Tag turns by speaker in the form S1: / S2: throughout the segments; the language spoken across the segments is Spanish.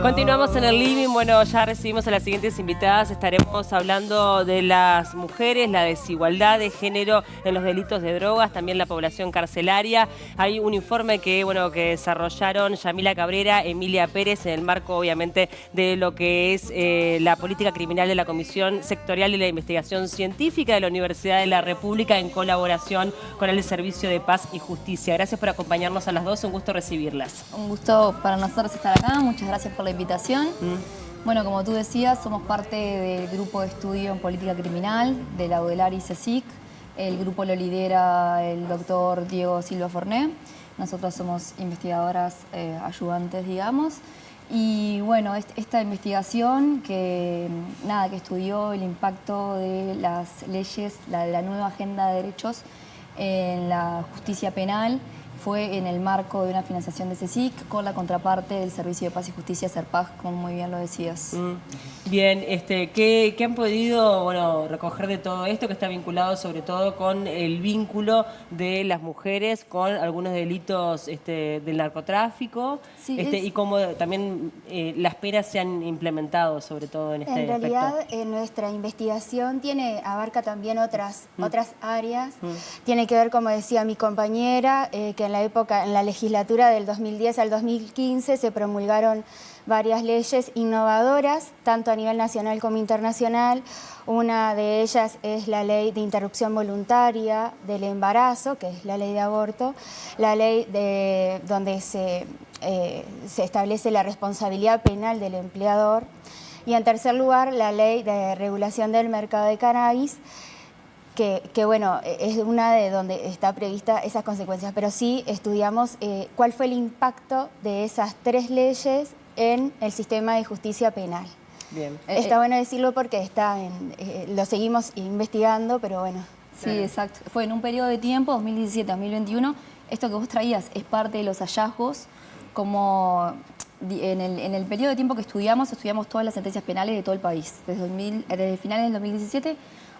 S1: Continuamos en el living. Bueno, ya recibimos a las siguientes invitadas. Estaremos hablando de las mujeres, la desigualdad de género en los delitos de drogas, también la población carcelaria. Hay un informe que desarrollaron Yamila Cabrera, Emilia Pérez, en el marco, obviamente, de lo que es la política criminal de la Comisión Sectorial de la Investigación Científica de la Universidad de la República, en colaboración con el Servicio de Paz y Justicia. Gracias por acompañarnos a las dos. Un gusto recibirlas.
S2: Un gusto para nosotros estar acá. Muchas gracias por la invitación. Bueno, como tú decías, somos parte del grupo de estudio en política criminal de la UDELAR y CSIC. El grupo lo lidera el doctor Diego Silva Forné. Nosotros somos investigadoras ayudantes, digamos. Y bueno, esta investigación que estudió el impacto de las leyes, la nueva agenda de derechos en la justicia penal, fue en el marco de una financiación de CSIC con la contraparte del Servicio de Paz y Justicia, SERPAJ, como muy bien lo decías.
S1: Bien, ¿qué han podido recoger de todo esto, que está vinculado sobre todo con el vínculo de las mujeres con algunos delitos del narcotráfico?
S2: Sí,
S1: y cómo también las penas se han implementado, sobre todo en este aspecto?
S3: En realidad, nuestra investigación abarca también otras áreas. Tiene que ver, como decía mi compañera, que en la legislatura del 2010 al 2015 se promulgaron varias leyes innovadoras, tanto a nivel nacional como internacional. Una de ellas es la ley de interrupción voluntaria del embarazo, que es la ley de aborto, la ley donde se establece la responsabilidad penal del empleador, y en tercer lugar la ley de regulación del mercado de cannabis, que es una de donde está prevista esas consecuencias, pero sí estudiamos cuál fue el impacto de esas tres leyes en el sistema de justicia penal.
S1: Bien.
S3: Está bueno decirlo porque lo seguimos investigando, pero bueno.
S2: Sí, exacto. Fue en un periodo de tiempo, 2017-2021. Esto que vos traías es parte de los hallazgos, como en el periodo de tiempo que estudiamos todas las sentencias penales de todo el país, desde finales del 2017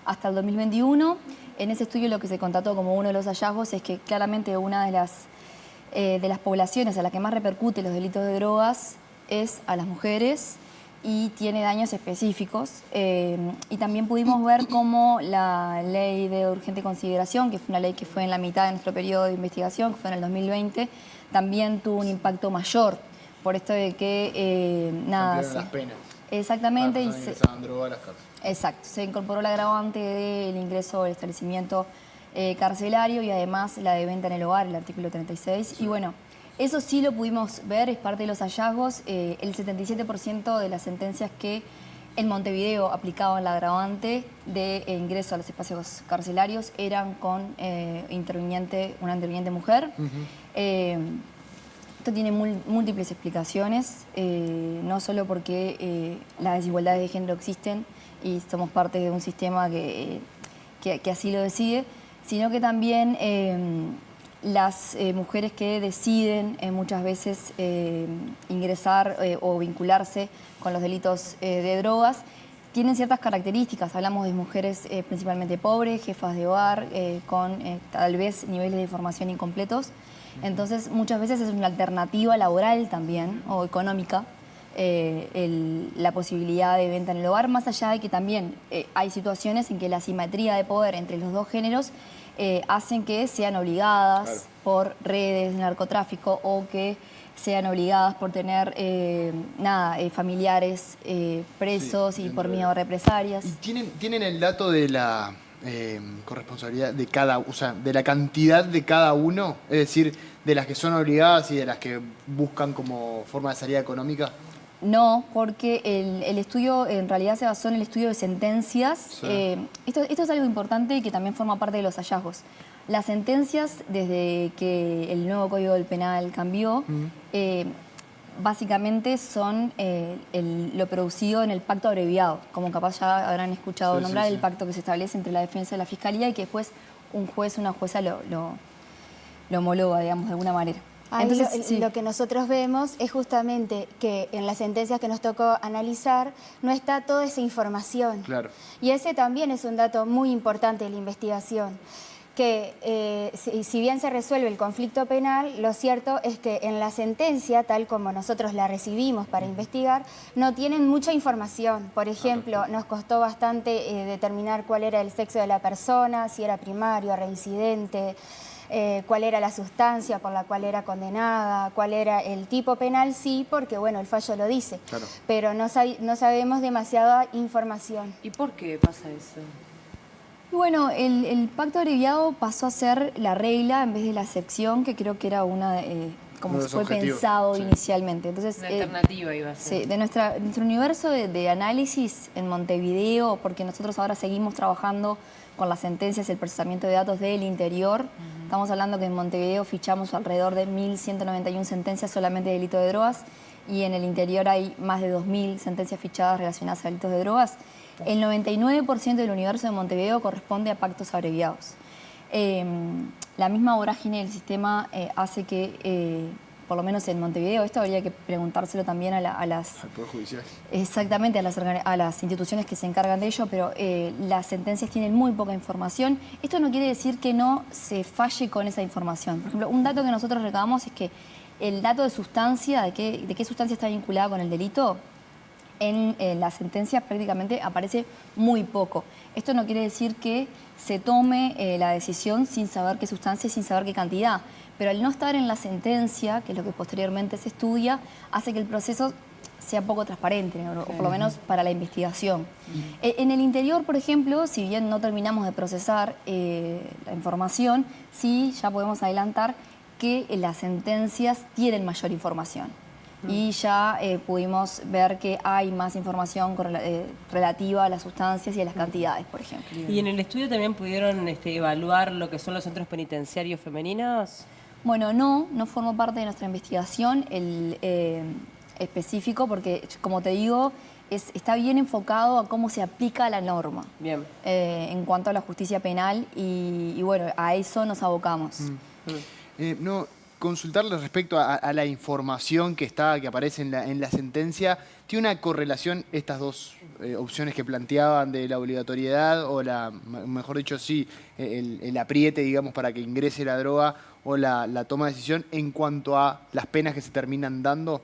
S2: hasta el 2021. En ese estudio lo que se constató como uno de los hallazgos es que claramente una de las poblaciones a la que más repercute los delitos de drogas es a las mujeres y tiene daños específicos. Y también pudimos ver cómo la ley de urgente consideración, que fue una ley que fue en la mitad de nuestro periodo de investigación, que fue en el 2020, también tuvo un impacto mayor, por esto de que
S4: las penas.
S2: Exactamente.
S4: Y ingresaban droga a las cárceles.
S2: Exacto, se incorporó el agravante del ingreso al establecimiento carcelario y además la de venta en el hogar, el artículo 36. Sí. Y bueno, eso sí lo pudimos ver, es parte de los hallazgos. El 77% de las sentencias que en Montevideo aplicaban el agravante de ingreso a los espacios carcelarios eran con una interviniente mujer. Esto tiene múltiples explicaciones, no solo porque las desigualdades de género existen y somos parte de un sistema que así lo decide, sino que también las mujeres que deciden muchas veces ingresar o vincularse con los delitos de drogas tienen ciertas características. Hablamos de mujeres principalmente pobres, jefas de hogar, con tal vez niveles de formación incompletos. Entonces, muchas veces es una alternativa laboral también, o económica, la posibilidad de venta en el hogar, más allá de que también hay situaciones en que la asimetría de poder entre los dos géneros hacen que sean obligadas por redes de narcotráfico o que sean obligadas por tener familiares presos y por miedo a represalias.
S4: ¿Y tienen el dato de la corresponsabilidad de de la cantidad de cada uno? Es decir, de las que son obligadas y de las que buscan como forma de salida económica.
S2: No, porque el estudio en realidad se basó en el estudio de sentencias. Sí. Esto es algo importante y que también forma parte de los hallazgos. Las sentencias, desde que el nuevo Código del Penal cambió, básicamente son lo producido en el pacto abreviado, como capaz ya habrán escuchado nombrar, el pacto que se establece entre la defensa y la fiscalía y que después un juez o una jueza lo homologa, digamos, de alguna manera.
S3: Entonces, lo que nosotros vemos es justamente que en las sentencias que nos tocó analizar no está toda esa información.
S4: Claro.
S3: Y ese también es un dato muy importante de la investigación. que si bien se resuelve el conflicto penal, lo cierto es que en la sentencia, tal como nosotros la recibimos para investigar, no tienen mucha información. Por ejemplo, nos costó bastante determinar cuál era el sexo de la persona, si era primario, reincidente, cuál era la sustancia por la cual era condenada, cuál era el tipo penal, sí, porque bueno, el fallo lo dice,
S4: Claro.
S3: pero no sabemos demasiada información.
S1: ¿Y por qué pasa eso?
S2: Y bueno, el pacto abreviado pasó a ser la regla en vez de la excepción, que creo que era una como
S4: Uno de
S2: se
S4: los
S2: fue
S4: objetivos,
S2: pensado
S4: sí.
S2: inicialmente. Entonces,
S1: Una alternativa iba a ser.
S2: sí, de nuestro universo de análisis en Montevideo, porque nosotros ahora seguimos trabajando con las sentencias y el procesamiento de datos del interior. Estamos hablando que en Montevideo fichamos alrededor de 1.191 sentencias solamente de delito de drogas y en el interior hay más de 2.000 sentencias fichadas relacionadas a delitos de drogas. El 99% del universo de Montevideo corresponde a pactos abreviados. La misma vorágine del sistema hace que, por lo menos en Montevideo, esto habría que preguntárselo también a las...
S4: Al Poder Judicial.
S2: Exactamente, a las instituciones que se encargan de ello, pero las sentencias tienen muy poca información. Esto no quiere decir que no se falle con esa información. Por ejemplo, un dato que nosotros recabamos es que el dato de sustancia, de qué sustancia está vinculada con el delito, en la sentencia prácticamente aparece muy poco. Esto no quiere decir que se tome la decisión sin saber qué sustancia, sin saber qué cantidad, pero al no estar en la sentencia, que es lo que posteriormente se estudia, hace que el proceso sea poco transparente, ¿no? O por lo menos para la investigación. En el interior, por ejemplo, si bien no terminamos de procesar la información, sí ya podemos adelantar que las sentencias tienen mayor información. Y ya pudimos ver que hay más información relativa a las sustancias y a las cantidades, por ejemplo.
S1: ¿Y en el estudio también pudieron evaluar lo que son los centros penitenciarios femeninos?
S2: Bueno, no formó parte de nuestra investigación el específico porque, como te digo, está bien enfocado a cómo se aplica la norma.
S1: Bien.
S2: En cuanto a la justicia penal y bueno, a eso nos abocamos.
S4: No, consultarle respecto a la información que aparece en la sentencia. ¿Tiene una correlación estas dos opciones que planteaban de la obligatoriedad o mejor dicho, sí, el apriete, digamos, para que ingrese la droga o la toma de decisión en cuanto a las penas que se terminan dando?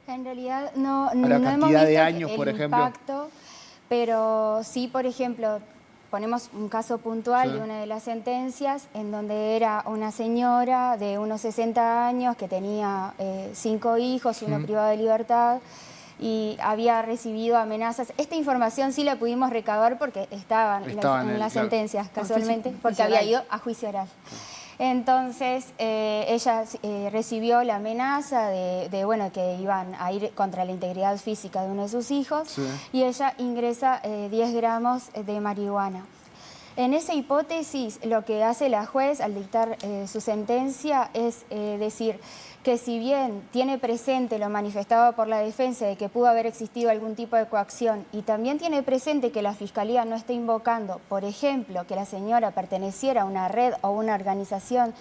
S3: En realidad no
S4: la
S3: hemos
S4: cantidad
S3: visto
S4: de años,
S3: el
S4: por ejemplo.
S3: impacto, pero sí, por ejemplo, ponemos un caso puntual
S4: Sí.
S3: de una de las sentencias en donde era una señora de unos 60 años que tenía 5 hijos, uno privado de libertad y había recibido amenazas. Esta información sí la pudimos recabar porque estaban en las
S4: claro.
S3: sentencias, casualmente, porque
S2: juicio
S3: había
S2: oral.
S3: ido a juicio oral. Entonces, ella recibió la amenaza de bueno, que iban a ir contra la integridad física de uno de sus hijos,
S4: Sí.
S3: y ella ingresa 10 gramos de marihuana. En esa hipótesis, lo que hace la juez al dictar su sentencia es decir que si bien tiene presente lo manifestado por la defensa de que pudo haber existido algún tipo de coacción y también tiene presente que la Fiscalía no está invocando, por ejemplo, que la señora perteneciera a una red o una organización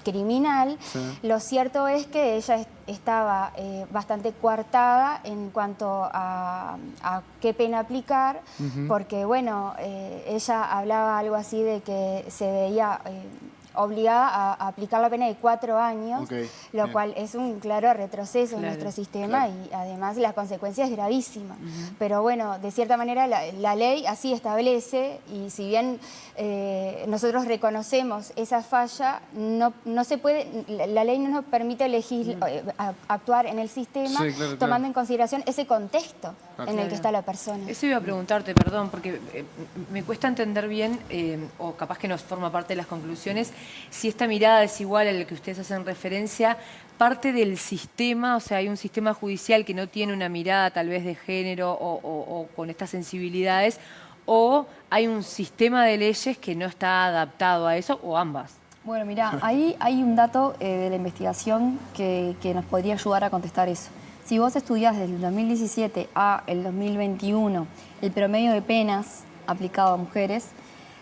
S3: criminal,
S4: Sí.
S3: lo cierto es que ella estaba bastante coartada en cuanto a qué pena aplicar, porque bueno, ella hablaba algo así de que se veía obligada a aplicar la pena de 4 años,
S4: Ok,
S3: lo
S4: bien.
S3: cual es un claro retroceso en
S1: Claro,
S3: nuestro sistema
S4: claro.
S3: y además la consecuencia es gravísima. Pero bueno, de cierta manera la ley así establece y si bien nosotros reconocemos esa falla, no se puede, la ley no nos permite actuar en el sistema
S4: Sí, claro,
S3: tomando en consideración ese contexto en el
S1: Claro.
S3: que está la persona.
S1: Eso iba a preguntarte, perdón, porque me cuesta entender bien, o capaz que nos forma parte de las conclusiones, si esta mirada desigual a la que ustedes hacen referencia parte del sistema, o sea, hay un sistema judicial que no tiene una mirada tal vez de género o con estas sensibilidades, o hay un sistema de leyes que no está adaptado a eso, o ambas.
S2: Bueno, mira, ahí hay un dato de la investigación que nos podría ayudar a contestar eso. Si vos estudiás desde el 2017 a el 2021 el promedio de penas aplicado a mujeres,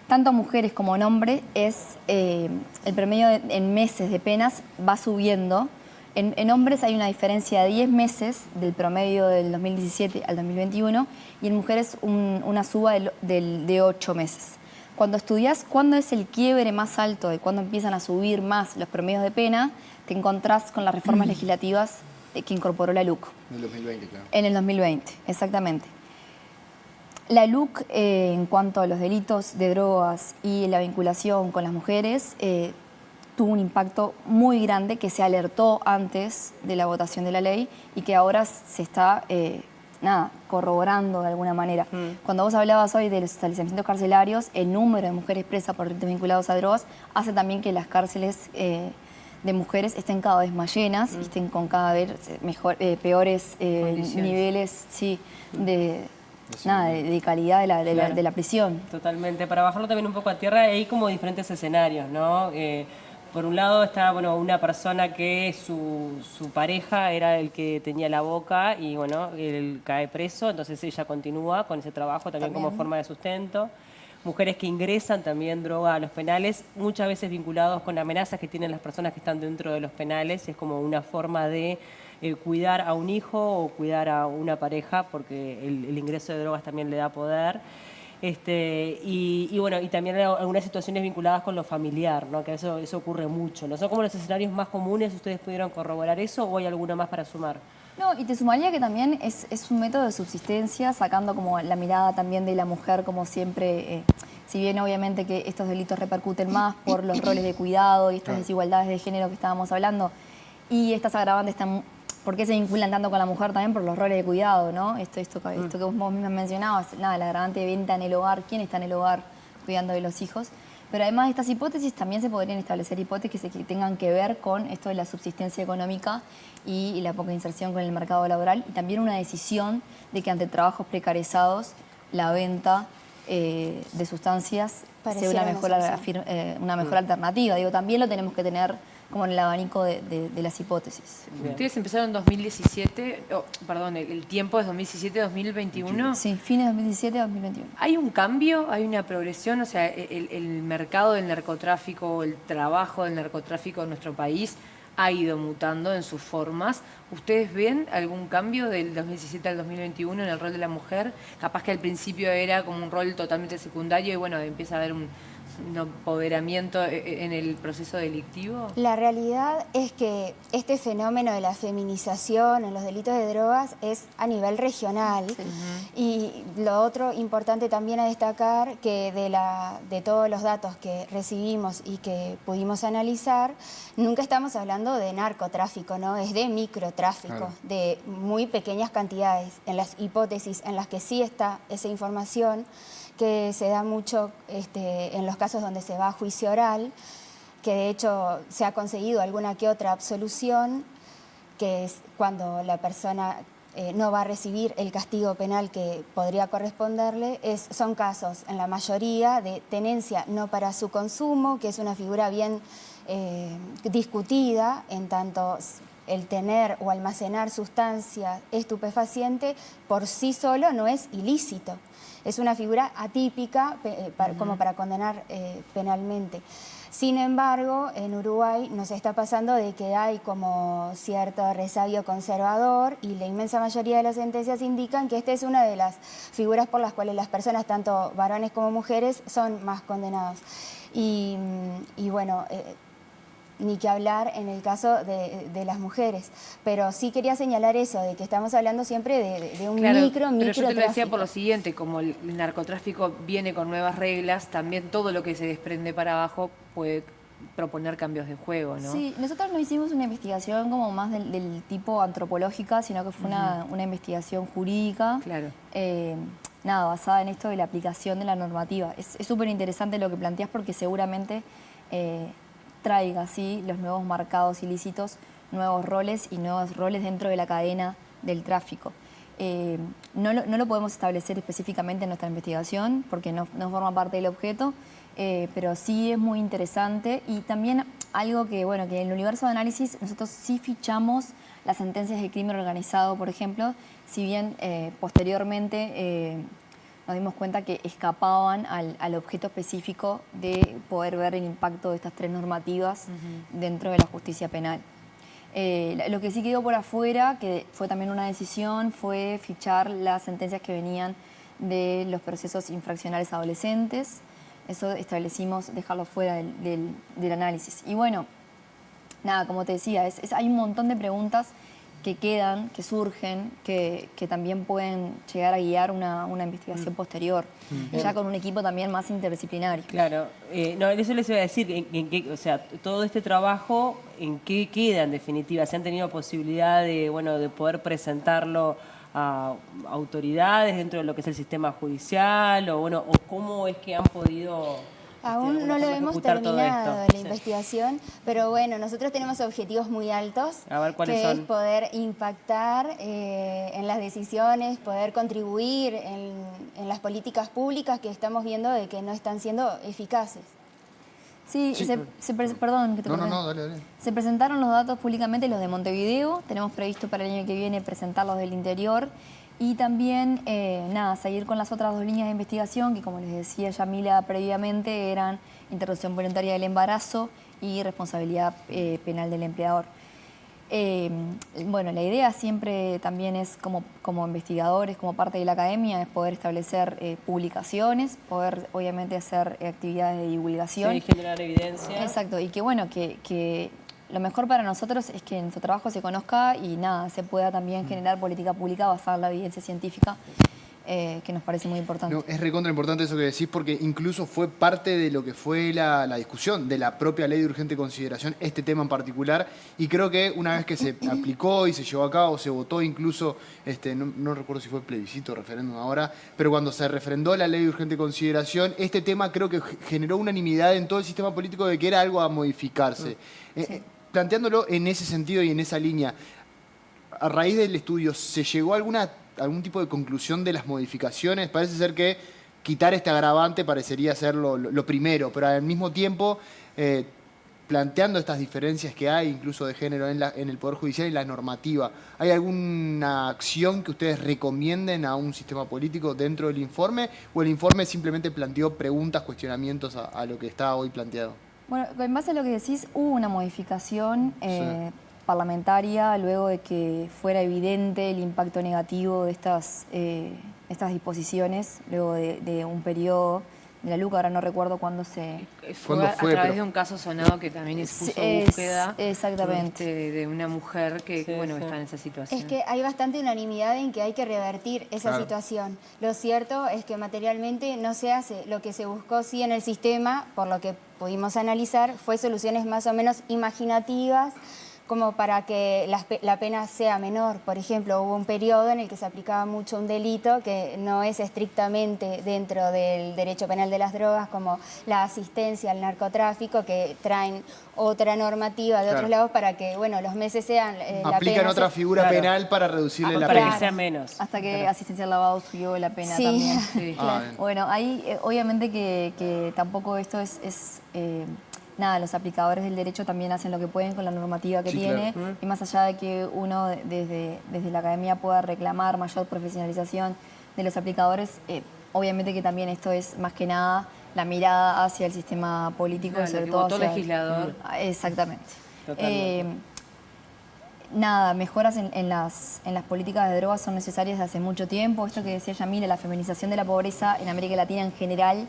S2: tanto mujeres como hombres, el promedio en meses de penas va subiendo. En hombres hay una diferencia de 10 meses del promedio del 2017 al 2021 y en mujeres una suba de 8 meses. cuando estudias cuándo es el quiebre más alto y cuándo empiezan a subir más los promedios de pena, te encontrás con las reformas legislativas que incorporó la LUC.
S4: En el 2020, claro.
S2: En el 2020, exactamente. La LUC, en cuanto a los delitos de drogas y la vinculación con las mujeres, tuvo un impacto muy grande que se alertó antes de la votación de la ley y que ahora se está corroborando de alguna manera. Cuando vos hablabas hoy de los establecimientos carcelarios, el número de mujeres presas por delitos vinculados a drogas hace también que las cárceles de mujeres estén cada vez más llenas y estén con cada vez peores niveles de calidad de la prisión.
S1: Totalmente. Para bajarlo también un poco a tierra, hay como diferentes escenarios, ¿no? Por un lado está una persona que su pareja era el que tenía la boca y él cae preso, entonces ella continúa con ese trabajo también como forma de sustento. Mujeres que ingresan también droga a los penales, muchas veces vinculados con amenazas que tienen las personas que están dentro de los penales. Es como una forma de cuidar a un hijo o cuidar a una pareja, porque el ingreso de drogas también le da poder. Y también algunas situaciones vinculadas con lo familiar, ¿no? Que eso ocurre mucho. ¿No son como los escenarios más comunes? ¿Ustedes pudieron corroborar eso o hay alguno más para sumar?
S2: No, y te sumaría que también es un método de subsistencia, sacando como la mirada también de la mujer, como siempre, si bien obviamente que estos delitos repercuten más por los roles de cuidado y estas desigualdades de género que estábamos hablando, y estas agravantes están, ¿por qué se vinculan tanto con la mujer? También por los roles de cuidado, ¿no? Esto que vos misma mencionabas, la agravante de venta en el hogar, ¿quién está en el hogar cuidando de los hijos? Pero además de estas hipótesis, también se podrían establecer hipótesis que tengan que ver con esto de la subsistencia económica y la poca inserción con el mercado laboral, y también una decisión de que ante trabajos precarizados la venta de sustancias sea una mejor alternativa. Digo, también lo tenemos que tener como en el abanico de las hipótesis.
S5: Bien. Ustedes empezaron en 2017, el tiempo es 2017-2021.
S2: Sí, fines de 2017-2021.
S5: ¿Hay un cambio? ¿Hay una progresión? O sea, el mercado del narcotráfico, el trabajo del narcotráfico en nuestro país ha ido mutando en sus formas. ¿Ustedes ven algún cambio del 2017 al 2021 en el rol de la mujer? Capaz que al principio era como un rol totalmente secundario y empieza a haber un empoderamiento en el proceso delictivo.
S3: La realidad es que este fenómeno de la feminización en los delitos de drogas es a nivel regional. Y lo otro importante también a destacar, que de todos los datos que recibimos y que pudimos analizar, nunca estamos hablando de narcotráfico, ¿no? Es de microtráfico, de muy pequeñas cantidades. En las hipótesis en las que sí está esa información, que se da mucho en los casos donde se va a juicio oral, que de hecho se ha conseguido alguna que otra absolución, que es cuando la persona no va a recibir el castigo penal que podría corresponderle. Son casos, en la mayoría, de tenencia no para su consumo, que es una figura bien discutida, en tanto el tener o almacenar sustancia estupefaciente por sí solo no es ilícito. Es una figura atípica como para condenar penalmente. Sin embargo, en Uruguay nos está pasando de que hay como cierto resabio conservador y la inmensa mayoría de las sentencias indican que esta es una de las figuras por las cuales las personas, tanto varones como mujeres, son más condenados. Y ni que hablar en el caso de las mujeres. Pero sí quería señalar eso, de que estamos hablando siempre de un micro
S5: pero yo te lo decía
S3: tráfico.
S5: por lo siguiente, como el narcotráfico viene con nuevas reglas, también todo lo que se desprende para abajo puede proponer cambios de juego, ¿no?
S2: Sí, nosotros no hicimos una investigación como más del tipo antropológica, sino que fue una investigación jurídica.
S5: Claro.
S2: Basada en esto de la aplicación de la normativa. Es súper interesante lo que planteás porque seguramente traiga así los nuevos mercados ilícitos, nuevos roles y nuevos roles dentro de la cadena del tráfico. No lo podemos establecer específicamente en nuestra investigación porque no forma parte del objeto, pero sí es muy interesante. Y también algo que en el universo de análisis nosotros sí fichamos las sentencias de crimen organizado, por ejemplo, si bien posteriormente nos dimos cuenta que escapaban al objeto específico de poder ver el impacto de estas tres normativas dentro de la justicia penal. Lo que sí quedó por afuera, que fue también una decisión, fue fichar las sentencias que venían de los procesos infraccionales adolescentes, Eso establecimos dejarlo fuera del análisis. Y bueno, nada, como te decía, hay un montón de preguntas que quedan, que surgen, que también pueden llegar a guiar una investigación posterior, ya con un equipo también más interdisciplinario.
S1: Claro, no, eso les iba a decir, o sea, todo este trabajo, ¿en qué queda en definitiva? ¿Se han tenido posibilidad de, bueno, de poder presentarlo a autoridades dentro de lo que es el sistema judicial? O bueno, o cómo es que han podido...
S3: Aún no lo hemos terminado la investigación, pero bueno, nosotros tenemos objetivos muy altos,
S1: A ver, ¿cuáles
S3: que
S1: son?
S3: es poder impactar en las decisiones, poder contribuir en las políticas públicas que estamos viendo de que no están siendo eficaces.
S2: Sí, perdón que te corté.
S4: No, dale.
S2: Se presentaron los datos públicamente, los de Montevideo, tenemos previsto para el año que viene presentar los del interior y también, seguir con las otras dos líneas de investigación que, como les decía Yamila previamente, eran interrupción voluntaria del embarazo y responsabilidad penal del empleador. Bueno, la idea siempre también es, como investigadores, como parte de la academia, es poder establecer publicaciones, poder obviamente hacer actividades de divulgación.
S1: Sí, generar evidencia.
S2: Exacto, y que bueno, que lo mejor para nosotros es que nuestro trabajo se conozca y se pueda también generar política pública basada en la evidencia científica, que nos parece muy importante.
S4: No, es recontra importante eso que decís, porque incluso fue parte de lo que fue la discusión de la propia ley de urgente consideración, este tema en particular, y creo que una vez que se aplicó y se llevó a cabo, se votó incluso, no recuerdo si fue plebiscito o referéndum ahora, pero cuando se refrendó la ley de urgente consideración, este tema creo que generó unanimidad en todo el sistema político de que era algo a modificarse.
S2: Sí.
S4: Planteándolo en ese sentido y en esa línea, a raíz del estudio, ¿se llegó a algún tipo de conclusión de las modificaciones? Parece ser que quitar este agravante parecería ser lo primero, pero al mismo tiempo, planteando estas diferencias que hay, incluso de género, en el Poder Judicial y la normativa, ¿hay alguna acción que ustedes recomienden a un sistema político dentro del informe? ¿O el informe simplemente planteó preguntas, cuestionamientos a lo que está hoy planteado?
S2: Bueno, en base a lo que decís, hubo una modificación parlamentaria luego de que fuera evidente el impacto negativo de estas disposiciones, luego de un periodo de la LUC, ahora no recuerdo cuándo se...
S5: Fue a través de un caso sonado que también expuso búsqueda
S2: exactamente.
S5: De una mujer que bueno, está en esa situación.
S3: Es que hay bastante unanimidad en que hay que revertir esa situación. Lo cierto es que materialmente no se hace. Lo que se buscó sí en el sistema, por lo que pudimos analizar, fue soluciones más o menos imaginativas, como para que la pena sea menor. Por ejemplo, hubo un periodo en el que se aplicaba mucho un delito que no es estrictamente dentro del derecho penal de las drogas, como la asistencia al narcotráfico, que traen otra normativa de otros lados para que, bueno, los meses sean...
S4: Aplican otra figura penal para reducirle la
S1: para
S4: pena.
S1: que sea menos.
S2: Hasta que asistencia al lavado subió la pena
S3: Sí.
S2: también.
S5: Sí.
S2: Bueno, ahí obviamente que tampoco esto es nada, los aplicadores del derecho también hacen lo que pueden con la normativa que tiene,
S4: claro.
S2: y más allá de que uno desde la academia pueda reclamar mayor profesionalización de los aplicadores, obviamente que también esto es más que nada la mirada hacia el sistema político,
S5: Claro,
S2: sobre
S5: que
S2: todo
S5: votó
S2: hacia
S5: legislador.
S2: Exactamente.
S1: Totalmente.
S2: Mejoras en las políticas de drogas son necesarias desde hace mucho tiempo. Esto que decía Yamila, la feminización de la pobreza en América Latina en general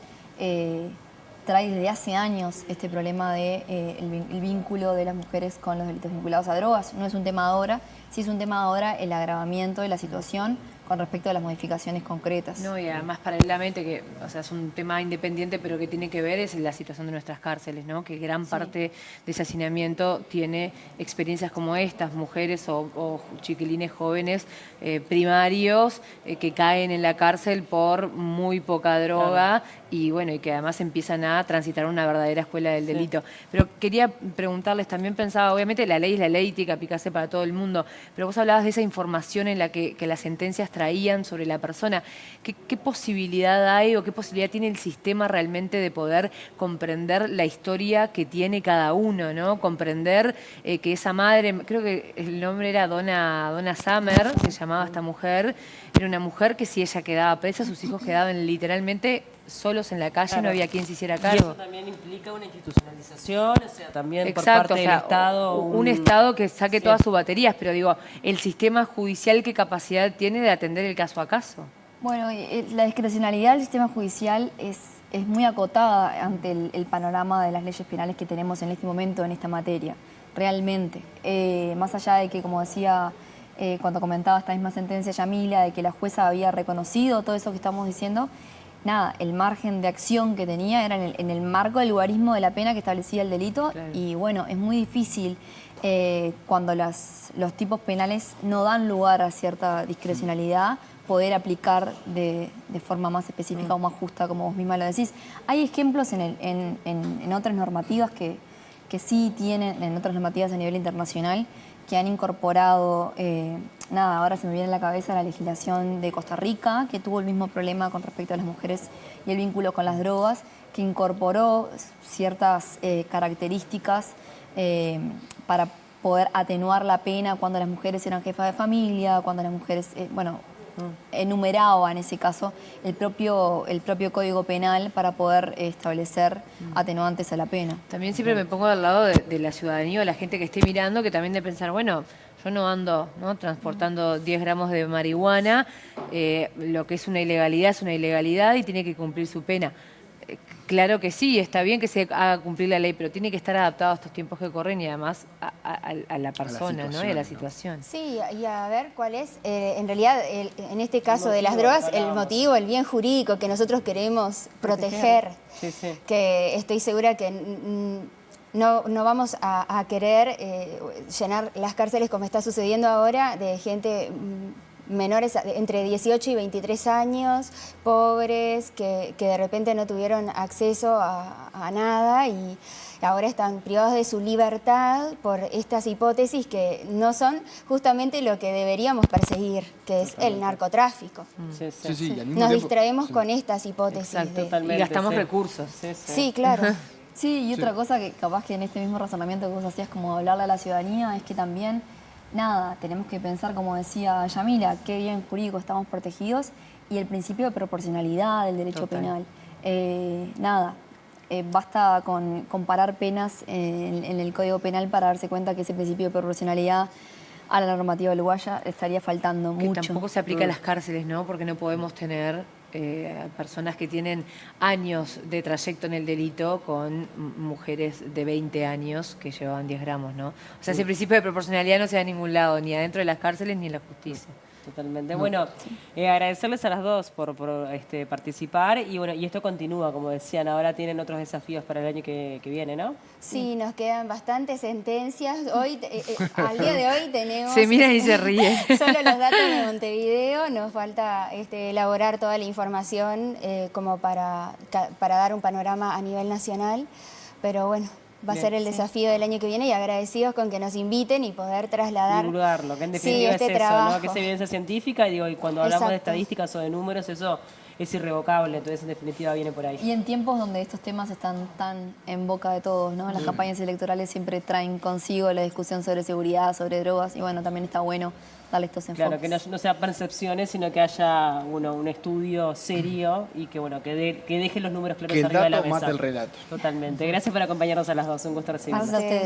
S2: trae desde hace años este problema de el vínculo de las mujeres con los delitos vinculados a drogas. No es un tema ahora, sí es un tema ahora el agravamiento de la situación con respecto a las modificaciones concretas.
S5: No, y además paralelamente, que o sea, es un tema independiente, pero que tiene que ver es la situación de nuestras cárceles, ¿no? Que gran parte de ese hacinamiento tiene experiencias como estas, mujeres o chiquilines jóvenes primarios que caen en la cárcel por muy poca droga y bueno, y que además empiezan a transitar una verdadera escuela del delito. Pero quería preguntarles, también pensaba, obviamente la ley es la ley, tiene que aplicarse para todo el mundo, pero vos hablabas de esa información en la que las sentencias traían sobre la persona. ¿Qué posibilidad hay o qué posibilidad tiene el sistema realmente de poder comprender la historia que tiene cada uno, ¿no? Comprender que esa madre, creo que el nombre era Donna Summer, se llamaba esta mujer, era una mujer que si ella quedaba presa, sus hijos quedaban literalmente solos en la calle, no había quien se hiciera
S1: Y
S5: cargo.
S1: eso también implica una institucionalización, o sea, también por
S5: Exacto,
S1: parte del Estado.
S5: Un Estado que saque todas sus baterías, pero digo, el sistema judicial, ¿qué capacidad tiene de atender el caso a caso?
S2: Bueno, la discrecionalidad del sistema judicial es es muy acotada ante el panorama de las leyes penales que tenemos en este momento en esta materia, realmente. Más allá de que, como decía cuando comentaba esta misma sentencia Yamila, de que la jueza había reconocido todo eso que estamos diciendo, nada, el margen de acción que tenía era en el marco del lugarismo de la pena que establecía el delito. Claro. Y bueno, es muy difícil cuando los tipos penales no dan lugar a cierta discrecionalidad poder aplicar de forma más específica o más justa, como vos misma lo decís. Hay ejemplos en otras normativas que sí tienen, en otras normativas a nivel internacional, que han incorporado, nada, ahora se me viene a la cabeza la legislación de Costa Rica, que tuvo el mismo problema con respecto a las mujeres y el vínculo con las drogas, que incorporó ciertas características para poder atenuar la pena cuando las mujeres eran jefas de familia, cuando las mujeres, enumeraba en ese caso el propio Código Penal para poder establecer atenuantes a la pena.
S5: También siempre me pongo del lado de la ciudadanía o la gente que esté mirando, que también de pensar, bueno, yo no ando transportando 10 gramos de marihuana, lo que es una ilegalidad es una ilegalidad y tiene que cumplir su pena. Claro que sí, está bien que se haga cumplir la ley, pero tiene que estar adaptado a estos tiempos que corren y además a la persona, ¿no? Y a la situación.
S3: Sí, y a ver cuál es, en realidad, en este caso de las drogas, el motivo, el bien jurídico que nosotros queremos proteger.
S1: Sí, sí.
S3: Que estoy segura que no vamos a querer llenar las cárceles como está sucediendo ahora de gente menores entre 18 y 23 años, pobres, que de repente no tuvieron acceso a nada y ahora están privados de su libertad por estas hipótesis que no son justamente lo que deberíamos perseguir, que es el narcotráfico. Nos distraemos con estas hipótesis.
S5: Exacto, y gastamos recursos.
S3: Sí, claro.
S2: Sí, y otra cosa que capaz que en este mismo razonamiento que vos hacías, como hablarle a la ciudadanía, es que también, nada, tenemos que pensar, como decía Yamila, qué bien jurídico estamos protegidos y el principio de proporcionalidad del derecho penal. Basta con comparar penas en el Código Penal para darse cuenta que ese principio de proporcionalidad a la normativa uruguaya estaría faltando mucho.
S5: Que tampoco se aplica a las cárceles, ¿no? Porque no podemos tener personas que tienen años de trayecto en el delito con mujeres de 20 años que llevaban 10 gramos, ¿no? O sea, ese principio de proporcionalidad no se da a ningún lado, ni adentro de las cárceles ni en la justicia.
S1: Totalmente. Bueno, agradecerles a las dos por participar y bueno, y esto continúa, como decían, ahora tienen otros desafíos para el año que viene, ¿no?
S3: Sí, nos quedan bastantes sentencias. Hoy, al día de hoy tenemos...
S5: Se mira y se ríe.
S3: Solo los datos de Montevideo, nos falta elaborar toda la información como para dar un panorama a nivel nacional, pero bueno... Va a ser el desafío del año que viene y agradecidos con que nos inviten y poder trasladar...
S1: Divulgarlo, que en definitiva es eso,
S3: trabajo.
S1: ¿no? Que es evidencia científica y cuando hablamos de estadísticas o de números, eso es irrevocable, entonces en definitiva viene por ahí.
S2: Y en tiempos donde estos temas están tan en boca de todos, ¿no? Las campañas electorales siempre traen consigo la discusión sobre seguridad, sobre drogas y bueno, también está bueno darle estos enfoques.
S1: Claro, que no sea percepciones, sino que haya un estudio serio y que deje los números claros arriba de la mesa.
S4: Que el dato mate el relato.
S1: Totalmente. Gracias por acompañarnos a las dos, un gusto recibirlos.
S2: Gracias a ustedes.